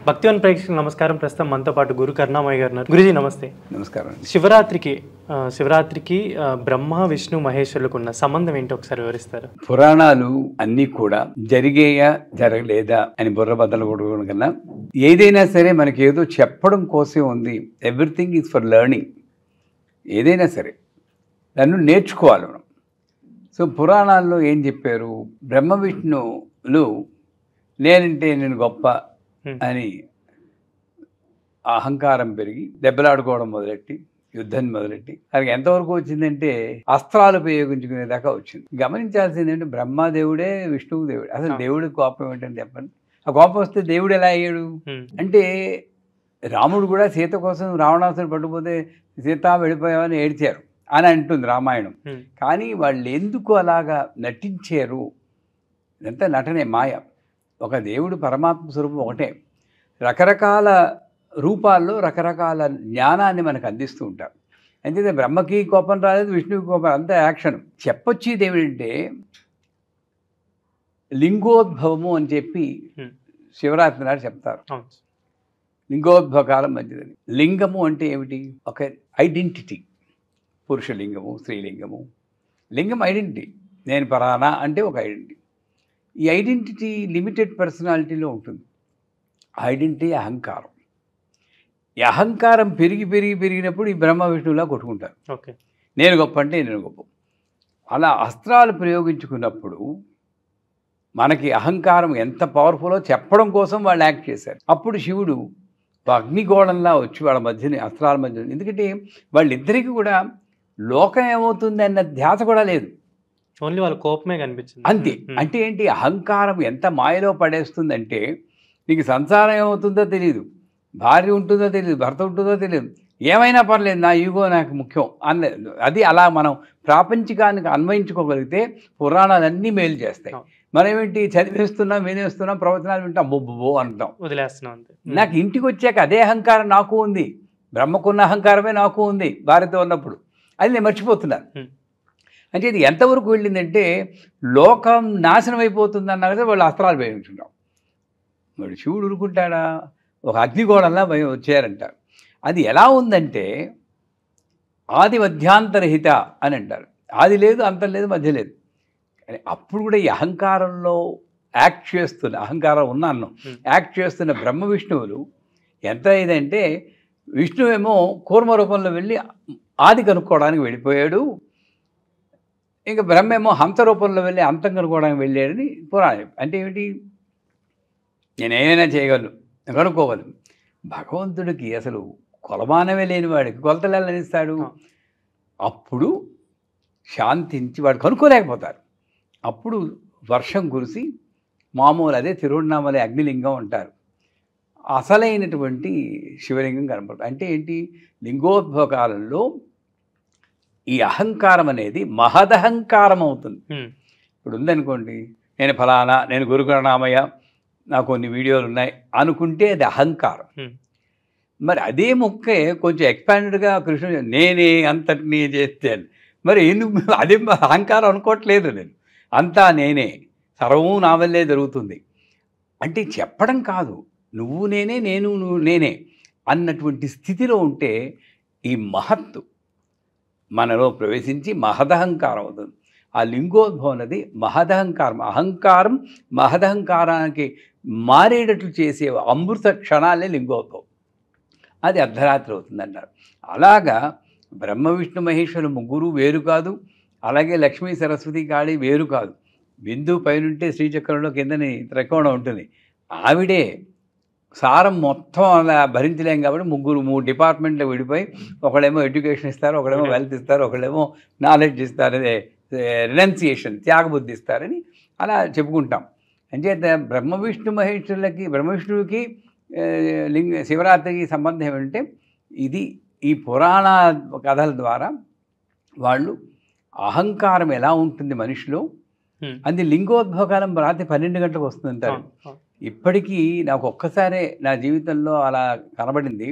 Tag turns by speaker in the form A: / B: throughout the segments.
A: భక్తివన్ ప్రేక్షకులకు నమస్కారం. ప్రస్తుతం మనతో పాటు గురు కరుణామయ్య గారు ఉన్నారు. గురుజీ నమస్తే.
B: నమస్కారం.
A: శివరాత్రికి బ్రహ్మ విష్ణు మహేశ్వరులకు ఉన్న సంబంధం ఏంటో ఒకసారి వివరిస్తారు?
B: పురాణాలు అన్నీ కూడా జరిగేయా జరగలేదా అని బుర్ర బద్దలు కొట్టుకోవడం కన్నా ఏదైనా సరే మనకి ఏదో చెప్పడం కోసమే ఉంది. Everything is for learning. ఏదైనా సరే దాన్ని నేర్చుకోవాలి మనం. సో పురాణాల్లో ఏం చెప్పారు? బ్రహ్మ విష్ణువులు నేనంటే నేను గొప్ప అని అహంకారం పెరిగి దెబ్బలాడుకోవడం మొదలెట్టి యుద్ధాన్ని మొదలెట్టి అది ఎంతవరకు వచ్చిందంటే అస్త్రాలు ఉపయోగించుకునేదాకా వచ్చింది. గమనించాల్సింది ఏంటంటే బ్రహ్మదేవుడే విష్ణువు దేవుడే. అసలు దేవుడికి కోపం ఏంటని చెప్పండి. ఆ కోపం వస్తే దేవుడు ఎలా అయ్యాడు అంటే రాముడు కూడా సీత కోసం రావణాసుని పట్టుకుపోతే సీత వెళ్ళిపోయావని ఏడ్చారు అని అంటుంది రామాయణం. కానీ వాళ్ళు ఎందుకు అలాగా నటించారు? ఇదంతా నటనే, మాయ. ఒక దేవుడు పరమాత్మ స్వరూపం ఒకటే. రకరకాల రూపాల్లో రకరకాల జ్ఞానాన్ని మనకు అందిస్తూ ఉంటారు. అంతే బ్రహ్మకి కోపం రాలేదు, విష్ణువుకి కోపం, అంతా యాక్షన్. చెప్పొచ్చేది ఏమిటంటే లింగోద్భవము అని చెప్పి శివరాత్రి నాడు చెప్తారు. లింగోద్భవ కాలం మంచిదని. లింగము అంటే ఏమిటి? ఒక ఐడెంటిటీ. పురుషలింగము, స్త్రీలింగము. లింగం ఐడెంటిటీ. నేను పరానా అంటే ఒక ఐడెంటిటీ. ఈ ఐడెంటిటీ లిమిటెడ్ పర్సనాలిటీలో ఉంటుంది. ఐడెంటిటీ అహంకారం. ఈ అహంకారం పెరిగినప్పుడు ఈ బ్రహ్మ విష్ణువులా కొట్టుకుంటారు.
A: ఓకే,
B: నేను గొప్ప అంటే నేను గొప్ప. అలా అస్త్రాలు ప్రయోగించుకున్నప్పుడు మనకి అహంకారం ఎంత పవర్ఫుల్లో చెప్పడం కోసం వాళ్ళు యాక్ట్ చేశారు. అప్పుడు శివుడు అగ్నిగోళంలా వచ్చి వాళ్ళ మధ్యని అస్త్రాల మధ్య, ఎందుకంటే వాళ్ళిద్దరికీ కూడా లోకం ఏమవుతుంది అన్న ధ్యాస కూడా లేదు.
A: ఓన్లీ వాళ్ళ కోపమే కనిపించింది
B: అంతే. అంటే ఏంటి? అహంకారం ఎంత మాయలో పడేస్తుందంటే నీకు సంసారం ఏమవుతుందో తెలియదు, భార్య ఉంటుందో తెలియదు, భర్త ఉంటుందో తెలియదు, ఏమైనా పర్లేదు, నా ఈగో నాకు ముఖ్యం అన్న అది. అలా మనం ప్రాపంచికానికి అన్వయించుకోగలిగితే పురాణాలన్నీ మేలు చేస్తాయి. మనం ఏంటి చదివేస్తున్నాం, వినేస్తున్నాం, ప్రవచనాలు వింటాం, బొబ్బో అంటాం,
A: వదిలేస్తున్నాం అంతే.
B: నాకు ఇంటికి వచ్చాక అదే అహంకారం నాకు ఉంది, బ్రహ్మకున్న అహంకారమే నాకు ఉంది భార్యతో ఉన్నప్పుడు, అది నేను మర్చిపోతున్నాను. అంటే ఇది ఎంతవరకు వెళ్ళిందంటే లోకం నాశనం అయిపోతుంది అన్నా కదా వాళ్ళు అస్త్రాలు ప్రయోగించుకుంటాం. వాడు శివుడు ఉరుకుంటాడా? ఒక అగ్నిగోళంలా వచ్చారంట. అది ఎలా ఉందంటే ఆది మధ్యాంతరహిత అని అంటారు. ఆది లేదు, అంతం లేదు, మధ్య లేదు. కానీ అప్పుడు కూడా ఈ అహంకారంలో యాక్ట్ చేస్తున్న, అహంకారం ఉన్నాను యాక్ట్ చేస్తున్న బ్రహ్మ విష్ణువులు ఎంత ఇదంటే, విష్ణువేమో కూర్మ రూపంలో వెళ్ళి ఆది కనుక్కోవడానికి వెళ్ళిపోయాడు, ఇంకా బ్రహ్మేమో హంస రూపంలో వెళ్ళి అంతం కనుక్కోవడానికి వెళ్ళాడని పురాణం. అంటే ఏమిటి? నేను ఏమైనా చేయగలను, కనుక్కోగలను. భగవంతుడికి అసలు కొలమానమే లేని వాడికి కొలతలు ఎలా ఇస్తాడు? అప్పుడు శాంతించి వాడు కనుక్కోలేకపోతారు. అప్పుడు వర్షం కురిసి మామూలు అదే తిరువణామలై అగ్నిలింగం అంటారు, అసలైనటువంటి శివలింగం కనపడుతుంది. అంటే ఏంటి? లింగోద్భవ కాలంలో ఈ అహంకారం అనేది మహదహంకారం అవుతుంది. ఇప్పుడు ఉందనుకోండి, నేను ఫలానా, నేను గురు కరుణామయ్య, నాకు కొన్ని వీడియోలు ఉన్నాయి అనుకుంటే అది అహంకారం. మరి అదే మొక్కే కొంచెం ఎక్స్పాండెడ్గా కృష్ణుడు నేనే అంతటినీ చేస్తాను, మరి ఎందుకు అదే అహంకారం అనుకోవట్లేదు? నేను అంతా నేనే, సర్వము నా వల్లే జరుగుతుంది అంటే చెప్పడం కాదు, నువ్వు నేనే, నేను నువ్వు నేనే అన్నటువంటి స్థితిలో ఉంటే ఈ మహత్తు మనలో ప్రవేశించి మహదహంకారం అవుతుంది. ఆ లింగోద్భవం అనేది మహదహంకారం. అహంకారం మహదహంకారానికి మారేటట్లు చేసే అమృత క్షణాలే లింగోద్భవం. అది అర్ధరాత్రి అవుతుందన్నారు. అలాగా బ్రహ్మ విష్ణు మహేశ్వరులు ముగ్గురు వేరు కాదు, అలాగే లక్ష్మీ సరస్వతి కాళీ వేరు కాదు. బిందువు పైనుంటే శ్రీచక్రంలో కిందని త్రికోణం ఉంటుంది, ఆవిడే సారం మొత్తం అలా భరించలేం కాబట్టి మూడు డిపార్ట్మెంట్లో విడిపోయి, ఒకళ్ళేమో ఎడ్యుకేషన్ ఇస్తారు, ఒకళ్ళేమో వెల్త్ ఇస్తారు, ఒకళ్ళేమో నాలెడ్జ్ ఇస్తారు, అదే రినౌన్సియేషన్, త్యాగబుద్ధి ఇస్తారని అలా చెప్పుకుంటాం. అంచేత బ్రహ్మ విష్ణు మహేశ్వరులకి, బ్రహ్మ విష్ణువుకి శివరాత్రికి సంబంధం ఏమంటే ఇది ఈ పురాణ కథల ద్వారా వాళ్ళు అహంకారం ఎలా ఉంటుంది మనిషిలో, అది లింగోద్భవకాలం రాత్రి 12 గంటలకు వస్తుందంటారు. ఇప్పటికీ నాకు ఒక్కసారే నా జీవితంలో అలా కనబడింది.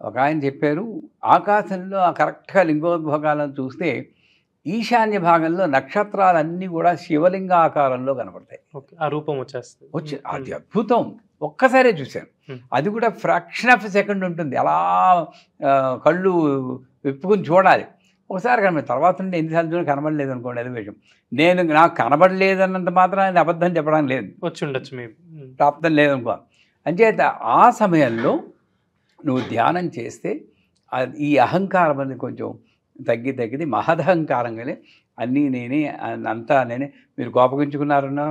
B: ఒక ఆయన చెప్పారు, ఆకాశంలో కరెక్ట్గా లింగోద్భవకాలం చూస్తే ఈశాన్య భాగంలో నక్షత్రాలన్నీ కూడా శివలింగ ఆకారంలో కనపడతాయి.
A: ఓకే, ఆ రూపం వచ్చేస్తుంది.
B: అది అద్భుతం. ఒక్కసారే చూశాను. అది కూడా ఫ్రాక్షన్ ఆఫ్ సెకండ్ ఉంటుంది. అలా కళ్ళు విప్పుకుని చూడాలి. ఒకసారి కనబడి తర్వాత నుండి ఎన్నిసార్లు చూడ కనబడలేదు అనుకోండి, అది విషయం. నాకు కనబడలేదన్నంత మాత్రం ఆయన అబద్ధం చెప్పడం లేదు,
A: వచ్చి ఉండొచ్చు మీ
B: ప్రాప్తం లేదనుకో. అంచేత ఆ సమయంలో నువ్వు ధ్యానం చేస్తే ఈ అహంకారం అనేది కొంచెం తగ్గిది మహదహంకారం కానీ అన్నీ నేనే, అంతా నేనే. మీరు కోపగించుకున్నారన్నా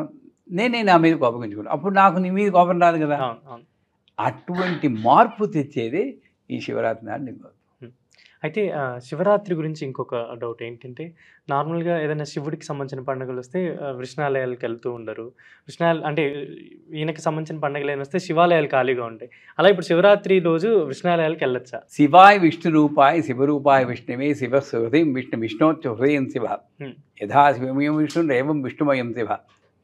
B: నేనే నా మీద కోపగించుకున్నాను, అప్పుడు నాకు నీ మీద కోపం రాదు కదా. అటువంటి మార్పు తెచ్చేది ఈ శివరాత్రి నాడు.
A: అయితే శివరాత్రి గురించి ఇంకొక డౌట్ ఏంటంటే, నార్మల్గా ఏదైనా శివుడికి సంబంధించిన పండుగలు వస్తే విష్ణాలయాలకు వెళ్తూ ఉండరు. అంటే ఈయనకి సంబంధించిన పండుగలు ఏమైనా వస్తే శివాలయాలు ఖాళీగా ఉంటాయి. అలా ఇప్పుడు శివరాత్రి రోజు విష్ణాలయాలకు వెళ్ళొచ్చా?
B: శివాయ విష్ణు రూపాయ శివరూపాయ విష్ణువే శివ హృదయం విష్ణోచ్చ హృదయం శివ యథా శివమయం విష్ణు ఏవం విష్ణుమయం శివ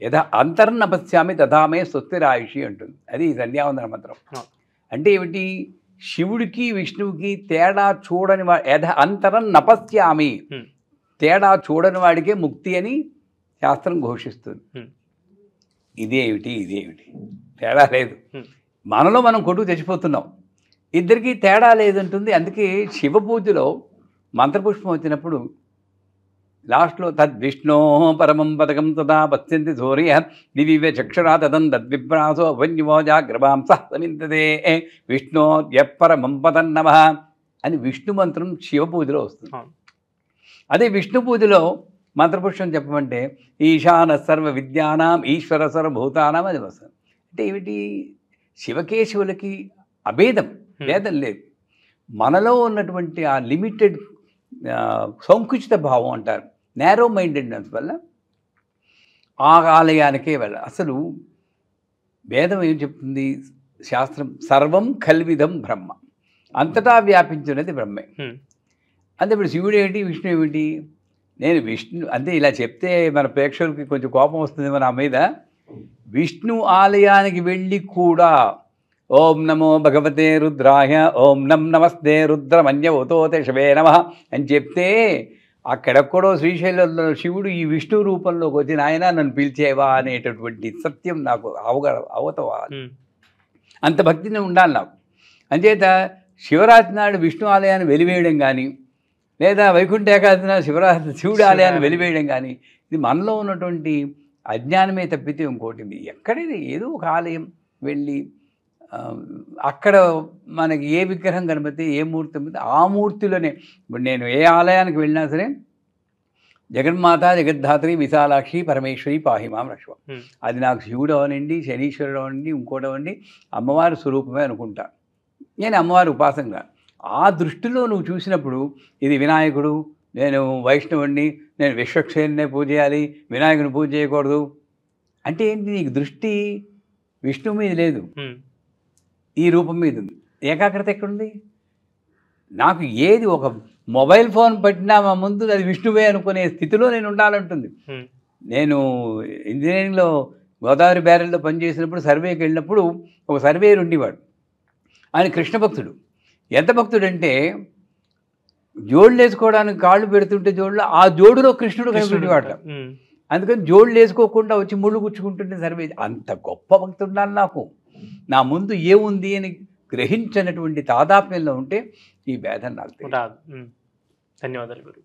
B: యథా అంతర్నపశ్యామి తథామే స్వస్తిరాయుషి అంటుంది. అది సంధ్యావందన మంత్రం. అంటే ఏమిటి? శివుడికి విష్ణువుకి తేడా చూడని యథ అంతరం నపశ్యామి, తేడా చూడని వాడికే ముక్తి అని శాస్త్రం ఘోషిస్తుంది. ఇదేమిటి తేడా లేదు. మనలో మనం కొట్టుకు తెచ్చిపోతున్నాం, ఇద్దరికి తేడా లేదంటుంది. అందుకే శివ పూజలో మంత్రపుష్పం వచ్చినప్పుడు లాస్ట్లో తద్విష్ణో పరమం పదకం తదా పశ్యంతి సూర్య దివివ చక్షురా తదం తద్విభ్రాసో వన్యమోజాగ్రవాంస సమింతదే విష్ణోర్యపరమం పదన్నమః అని విష్ణు మంత్రం శివ పూజలో వస్తుంది. అదే విష్ణు పూజలో మంత్రపుష్పం చెప్పమంటే ఈశాన సర్వ విద్యానాం ఈశ్వర సర్వభూతానాం అది వస్తుంది. అంటే ఏమిటి? శివకేశవులకి అభేదం, భేదం లేదు. మనలో ఉన్నటువంటి ఆ లిమిటెడ్ సంకుచిత భావం అంటారు, నేరో మైండెడ్నెస్ వల్ల ఆ ఆలయానికే వెళ్ళాలి. అసలు వేదం ఏం చెప్తుంది? శాస్త్రం సర్వం కల్విదం బ్రహ్మ, అంతటా వ్యాపించినది బ్రహ్మే. అంటే ఇప్పుడు శివుడు ఏమిటి, విష్ణు ఏమిటి? నేను విష్ణు అంటే ఇలా చెప్తే మన ప్రేక్షకులకి కొంచెం కోపం వస్తుంది మన మీద. విష్ణు ఆలయానికి వెళ్ళి కూడా ఓం నమో భగవతే రుద్రాయ ఓం నమస్తే రుద్రమన్యవతోతే శివే నమః అని చెప్తే అక్కడెక్కడో శ్రీశైలంలో శివుడు ఈ విష్ణు రూపంలోకి వచ్చి నాయన నన్ను పిలిచేవా అనేటటువంటి సత్యం నాకు అవతవాలి. అంత భక్తిని ఉండాలి నాకు. అంచేత శివరాత్రి నాడు విష్ణు ఆలయాన్ని వెలివేయడం కానీ, లేదా వైకుంఠ ఏకాదశి నాడు శివుడి ఆలయాన్ని వెలివేయడం కానీ, ఇది మనలో ఉన్నటువంటి అజ్ఞానమే తప్పితే ఇంకోటి. ఎక్కడైనా ఏదో ఒక ఆలయం వెళ్ళి అక్కడ మనకి ఏ విగ్రహం కనిపిస్తే ఏ మూర్తి కనిపిస్తే ఆ మూర్తిలోనే. ఇప్పుడు నేను ఏ ఆలయానికి వెళ్ళినా సరే జగన్మాత జగద్ధాత్రి విశాలాక్షి పరమేశ్వరి పాహిమాం రక్ష, అది నాకు శివుడు అవనండి, శనీశ్వరుడు అవనండి, ఇంకోటి అవ్వండి, అమ్మవారి స్వరూపమే అనుకుంటా. నేను అమ్మవారి ఉపాసనగా ఆ దృష్టిలో నువ్వు చూసినప్పుడు ఇది వినాయకుడు, నేను వైష్ణవుడిని, నేను విశ్వక్షేణినే పూజ చేయాలి, వినాయకుని పూజ చేయకూడదు అంటే ఏంటి? నీకు దృష్టి విష్ణువు మీద లేదు, ఈ రూపం మీద ఉంది. ఏకాగ్రత ఎక్కడుంది? నాకు ఏది ఒక మొబైల్ ఫోన్ పట్టినా మా ముందు అది విష్ణువే అనుకునే స్థితిలో నేను ఉండాలంటుంది. నేను ఇంజనీరింగ్లో గోదావరి బ్యారెల్లో పనిచేసినప్పుడు సర్వేకి వెళ్ళినప్పుడు ఒక సర్వేయర్ ఉండేవాడు. ఆయన కృష్ణ భక్తుడు. ఎంత భక్తుడంటే జోడులు వేసుకోవడానికి కాళ్ళు పెడుతుంటే జోడులో ఆ జోడులో కృష్ణుడు కనిపెట్టేవాట. అందుకని జోడులు వేసుకోకుండా వచ్చి ముళ్ళు గుచ్చుకుంటుంటే సర్వే. అంత గొప్ప భక్తుడు ఉండాలి నాకు. నా ముందు ఏముంది అని గ్రహించినటువంటి తాదాత్మ్యంలో ఉంటే ఈ భేదం నాకు.
A: ధన్యవాదాలు గురు.